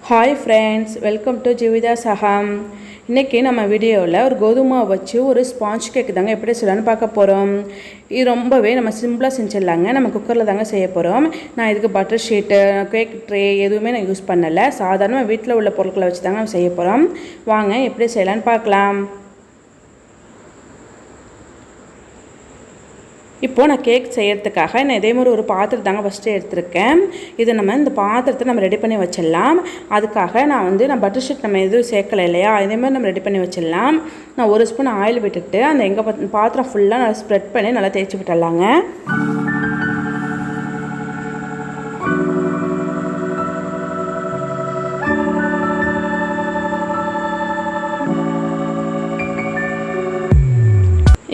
Hi friends, welcome to jeevethaas Agam. இன்றைக்கி நம்ம வீடியோவில் ஒரு கோதுமை வச்சு ஒரு ஸ்பாஞ்ச் கேக் தாங்க எப்படி செய்யலான்னு பார்க்க போகிறோம். இது ரொம்பவே நம்ம சிம்பிளாக செஞ்சிடலாங்க. நம்ம குக்கரில் தாங்க செய்ய போகிறோம். நான் இதுக்கு பட்டர் ஷீட்டு, கேக் ட்ரே எதுவுமே நான் யூஸ் பண்ணலை. சாதாரணமாக வீட்டில் உள்ள பொருட்களை வச்சு தாங்க செய்ய போகிறோம். வாங்க எப்படி செய்யலான்னு பார்க்கலாம். இப்போது நான் கேக் செய்கிறதுக்காக நான் இதே மாதிரி ஒரு பாத்திரத்தை தாங்க ஃபஸ்ட்டு எடுத்திருக்கேன். இது நம்ம இந்த பாத்திரத்தை நம்ம ரெடி பண்ணி வச்சிடலாம். அதுக்காக நான் பட்டர் ஷீட் நம்ம எதுவும் சேர்க்கலை இல்லையா, இதே மாதிரி நம்ம ரெடி பண்ணி வச்சிடலாம். நான் ஒரு ஸ்பூன் ஆயில் விட்டுட்டு அந்த எங்கள் பாத்திரம் ஃபுல்லாக நல்லா ஸ்ப்ரெட் பண்ணி நல்லா தேய்ச்சி விட்டுடலாங்க.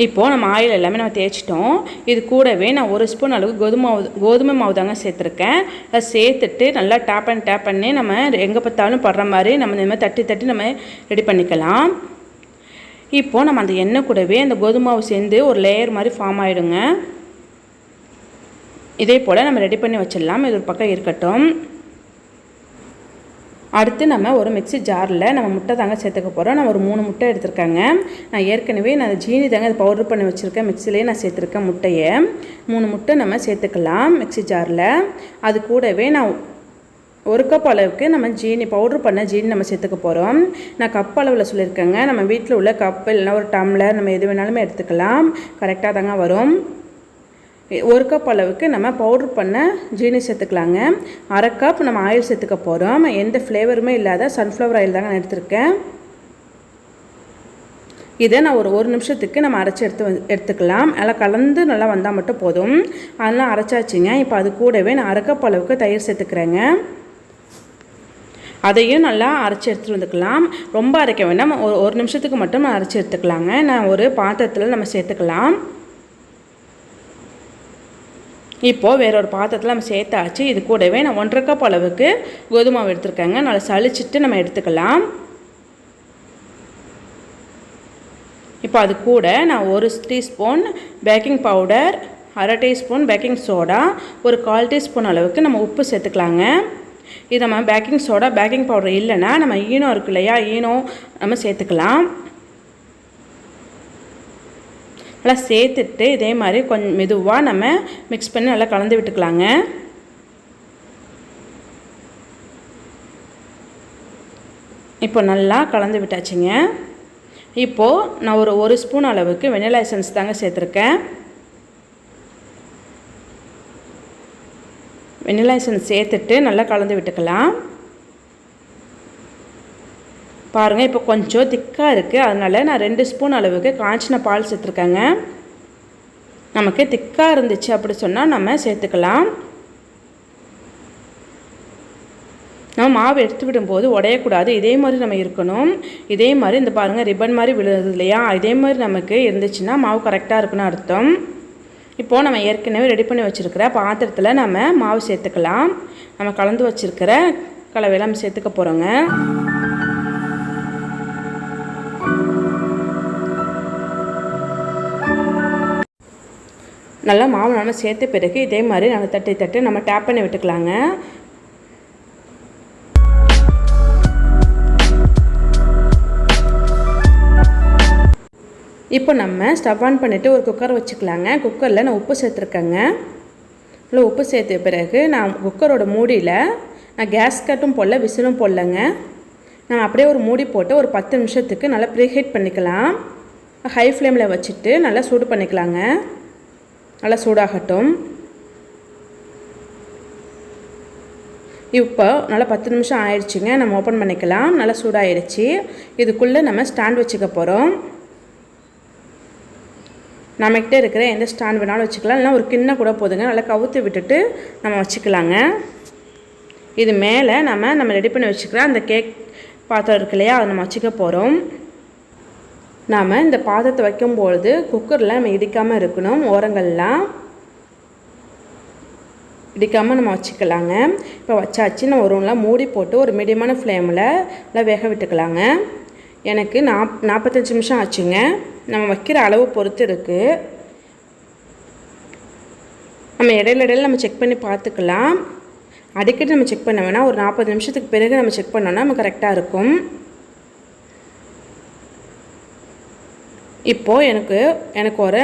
இப்போது நம்ம ஆயில் எல்லாமே நம்ம தேய்ச்சிட்டோம். இது கூடவே நான் ஒரு ஸ்பூன் அளவுக்கு கோதுமை மாவு தாங்க சேர்த்துருக்கேன். அதை சேர்த்துட்டு நல்லா டேப் பண்ணி நம்ம எங்கே பார்த்தாலும் படுற மாதிரி நம்ம இந்த மாதிரி தட்டி தட்டி நம்ம ரெடி பண்ணிக்கலாம். இப்போது நம்ம அந்த எண்ணெய் கூடவே அந்த கோதுமை மாவு சேர்ந்து ஒரு லேயர் மாதிரி ஃபார்ம் ஆகிடுங்க. இதே போல் நம்ம ரெடி பண்ணி வச்சிடலாம். இது ஒரு பக்கம் இருக்கட்டும். அடுத்து நம்ம ஒரு மிக்ஸி ஜாரில் நம்ம முட்டை தாங்க சேர்த்துக்க போகிறோம். நான் ஒரு 3 முட்டை எடுத்துருக்கேங்க. நான் ஏற்கனவே ஜீனி தாங்க அது பவுடர் பண்ணி வச்சுருக்கேன். மிக்ஸிலே நான் சேர்த்துருக்கேன் முட்டையை. 3 முட்டை நம்ம சேர்த்துக்கலாம் மிக்ஸி ஜாரில். அது கூடவே நான் 1 கப் அளவுக்கு நம்ம பவுடர் பண்ண ஜீனி நம்ம சேர்த்துக்க போகிறோம். நான் கப் அளவில் சொல்லியிருக்கேங்க. நம்ம வீட்டில் உள்ள கப் இல்லைன்னா ஒரு டம்ளர் நம்ம எது வேணாலுமே எடுத்துக்கலாம். கரெக்டாக தாங்க வரும். 1 கப் அளவுக்கு நம்ம பவுட்ரு பண்ண ஜீனி சேர்த்துக்கலாங்க. 1/2 கப் நம்ம ஆயில் சேர்த்துக்க போகிறோம். எந்த ஃப்ளேவருமே இல்லாத சன்ஃப்ளவர் ஆயில் தாங்க நான் எடுத்துருக்கேன். இதை நான் ஒரு நிமிஷத்துக்கு நம்ம அரைச்சி எடுத்துக்கலாம். நல்லா கலந்து நல்லா வந்தால் மட்டும் போதும். அதெல்லாம் அரைச்சாச்சுங்க. இப்போ அது கூடவே நான் 1/2 கப் அளவுக்கு தயிர் சேர்த்துக்கிறேங்க. அதையும் நல்லா அரைச்சி எடுத்துகிட்டு வந்துக்கலாம். ரொம்ப அரைக்க வேண்டாம், ஒரு நிமிஷத்துக்கு மட்டும் நான் அரைச்சி எடுத்துக்கலாங்க. நான் ஒரு பாத்திரத்தில் நம்ம சேர்த்துக்கலாம். இப்போது வேறொரு பாத்திரத்தில் நம்ம சேர்த்தாச்சு. இது கூடவே நான் 1/2 கப் அளவுக்கு கோதுமை மாவு எடுத்துருக்கேங்க. நல்லா சளிச்சிட்டு நம்ம எடுத்துக்கலாம். இப்போ அது கூட நான் 1 teaspoon baking powder, 1/2 teaspoon baking soda, ஒரு 1/4 டீஸ்பூன் அளவுக்கு நம்ம உப்பு சேர்த்துக்கலாங்க. இது நம்ம பேக்கிங் சோடா பேக்கிங் பவுடர் இல்லைன்னா நம்ம ஈனோ இருக்கு இல்லையா, ஈனோ நம்ம சேர்த்துக்கலாம். நல்லா சேர்த்துட்டு இதே மாதிரி கொஞ்சம் மெதுவாக நம்ம மிக்ஸ் பண்ணி நல்லா கலந்து விட்டுக்கலாங்க. இப்போ நல்லா கலந்து விட்டாச்சுங்க. இப்போது நான் ஒரு ஸ்பூன் அளவுக்கு வெனிலா எசன்ஸ் தாங்க சேர்த்துருக்கேன். வெனிலா எசன்ஸ் சேர்த்துட்டு நல்லா கலந்து விட்டுக்கலாம். பாருங்கள், இப்போ கொஞ்சம் திக்காக இருக்குது. அதனால் நான் 2 ஸ்பூன் அளவுக்கு காய்ச்சின பால் சேர்த்துருக்கேங்க. நமக்கு திக்காக இருந்துச்சு அப்படி சொன்னால் நம்ம சேர்த்துக்கலாம். நம்ம மாவு எடுத்து விடும்போது உடையக்கூடாது. இதே மாதிரி நம்ம இருக்கணும். இதே மாதிரி இந்த பாருங்கள் ரிப்பன் மாதிரி விழுது இல்லையா, இதே மாதிரி நமக்கு இருந்துச்சுன்னா மாவு கரெக்டாக இருக்குன்னு அர்த்தம். இப்போது நம்ம ஏற்கனவே ரெடி பண்ணி வச்சுருக்கிற பாத்திரத்தில் நம்ம மாவு சேர்த்துக்கலாம். நம்ம கலந்து வச்சுருக்கிற கலவையெல்லாம் நம்ம சேர்த்துக்க போகிறோங்க. நல்லா மாவு நம்ம சேர்த்த பிறகு இதே மாதிரி நம்ம தட்டி நம்ம டேப் பண்ணி விட்டுக்கலாங்க. இப்போ நம்ம ஸ்டவ் ஆன் பண்ணிவிட்டு ஒரு குக்கர் வச்சுக்கலாங்க. குக்கரில் நான் உப்பு சேர்த்துருக்கேங்க. இல்லை உப்பு சேர்த்த பிறகு நான் குக்கரோட மூடியில் நான் கேஸ் கட்டும் போடல, விசிலும் போடலைங்க. நம்ம அப்படியே ஒரு மூடி போட்டு ஒரு 10 நிமிஷத்துக்கு நல்லா ப்ரீஹீட் பண்ணிக்கலாம். ஹை ஃப்ளேமில் வச்சுட்டு நல்லா சூடு பண்ணிக்கலாங்க. நல்லா சூடாகட்டும். இப்போ நல்லா 10 நிமிஷம் ஆயிடுச்சுங்க. நம்ம ஓப்பன் பண்ணிக்கலாம். நல்லா சூடாகிடுச்சு. இதுக்குள்ளே நம்ம ஸ்டாண்ட் வச்சுக்க போகிறோம். நம்மக்கிட்ட இருக்கிற எந்த ஸ்டாண்ட் வேணாலும் வச்சுக்கலாம். இல்லைனா ஒரு கிண்ணம் கூட போதுங்க. நல்லா கவுத்து விட்டுட்டு நம்ம வச்சுக்கலாங்க. இது மேலே நம்ம ரெடி பண்ணி வச்சுக்கிற அந்த கேக் பாத்திரம் இருக்கு இல்லையா, அதை நம்ம வச்சுக்க போகிறோம். நாம் இந்த பாத்திரத்தை வைக்கும்பொழுது குக்கரில் நம்ம இடிக்காமல் இருக்கணும். ஓரங்கள்லாம் இடிக்காமல் நம்ம வச்சுக்கலாங்க. இப்போ வச்சாச்சு. நம்ம ஒரு மூடி போட்டு ஒரு மீடியமான ஃப்ளேமில் நல்லா வேக விட்டுக்கலாங்க. எனக்கு 45 நிமிஷம் ஆச்சுங்க. நம்ம வைக்கிற அளவு பொறுத்து இருக்குது. நம்ம இடையில நம்ம செக் பண்ணி பார்த்துக்கலாம். அடிக்கடி நம்ம செக் பண்ண வேணாம். ஒரு 40 நிமிஷத்துக்கு பிறகு நம்ம செக் பண்ணோன்னா நம்ம கரெக்டாக இருக்கும். இப்போது எனக்கு ஒரு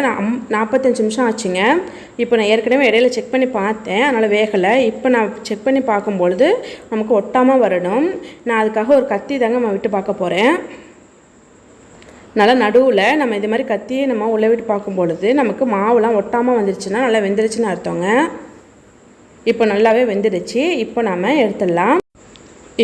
45 நிமிஷம் ஆச்சுங்க. இப்போ நான் ஏற்கனவே இடையில செக் பண்ணி பார்த்தேன், அதனால் வேகலை. இப்போ நான் செக் பண்ணி பார்க்கும்பொழுது நமக்கு ஒட்டாமல் வரணும். நான் அதுக்காக ஒரு கத்தி தாங்க நம்ம விட்டு பார்க்க போகிறேன். நல்லா நடுவில் நம்ம இது மாதிரி கத்தியை நம்ம உள்ளே விட்டு பார்க்கும்பொழுது நமக்கு மாவுலாம் ஒட்டாமல் வந்துருச்சுன்னா நல்லா வெந்துருச்சுன்னு அர்த்தங்க. இப்போ நல்லாவே வெந்துடுச்சு. இப்போ நம்ம எடுத்துடலாம்.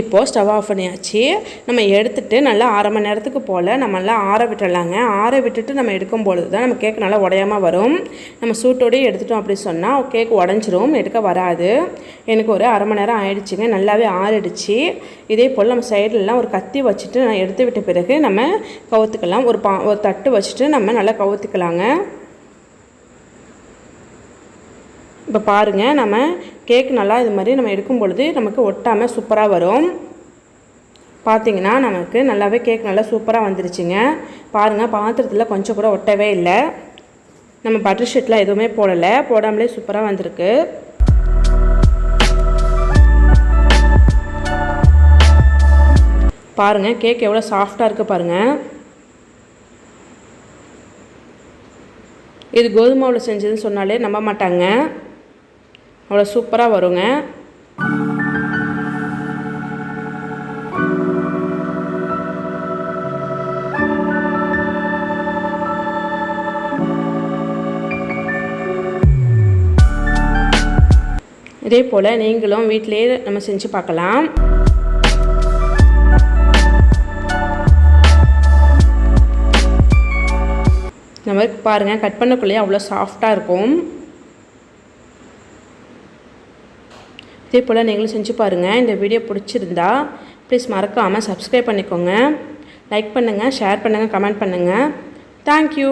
இப்போது ஸ்டவ் ஆஃப் பண்ணியாச்சு. நம்ம எடுத்துகிட்டு நல்லா 1/2 மணி நேரத்துக்கு போல் நம்ம நல்லா ஆற விட்டுடலாங்க. ஆற விட்டுட்டு நம்ம எடுக்கும்பொழுது தான் நம்ம கேக் நல்லா உடையாமல் வரும். நம்ம சூட்டோடையே எடுத்துட்டோம் அப்படி சொன்னால் கேக் உடஞ்சிரும், எடுக்க வராது. எனக்கு ஒரு 1/2 மணி நேரம் ஆயிடுச்சுங்க. நல்லாவே ஆறிடுச்சு. இதே போல் நம்ம சைட்லலாம் ஒரு கத்தி வச்சுட்டு நான் எடுத்து விட்ட பிறகு நம்ம கவுத்துக்கலாம். ஒரு தட்டு வச்சுட்டு நம்ம நல்லா கவுத்துக்கலாங்க. இப்போ பாருங்கள், நம்ம கேக் நல்லா இது மாதிரி நம்ம எடுக்கும் பொழுது நமக்கு ஒட்டாமல் சூப்பராக வரும். பார்த்திங்கன்னா நமக்கு நல்லாவே கேக் நல்லா சூப்பராக வந்துருச்சுங்க. பாருங்கள், பாத்திரத்தில் கொஞ்சம் கூட ஒட்டவே இல்லை. நம்ம பட்டர் ஷீட்லாம் எதுவுமே போடாமலே சூப்பராக வந்திருக்கு. பாருங்கள், கேக் எவ்வளோ சாஃப்டாக இருக்குது பாருங்கள். இது கோதுமை மாவில் செஞ்சதுன்னு சொன்னாலே நம்ப மாட்டாங்க, அவ்வளோ சூப்பராக வருங்க. இதே போல் நீங்களும் வீட்டிலேயே நம்ம செஞ்சு பார்க்கலாம். இந்த மாதிரி பாருங்கள், கட் பண்ணக்குள்ளேயே அவ்வளோ சாஃப்டாக இருக்கும். இதே போல் நீங்களும் செஞ்சு பாருங்கள். இந்த வீடியோ பிடிச்சிருந்தா ப்ளீஸ் மறக்காமல் சப்ஸ்கிரைப் பண்ணிக்கோங்க. லைக் பண்ணுங்கள், ஷேர் பண்ணுங்கள், கமெண்ட் பண்ணுங்கள். தேங்க்யூ.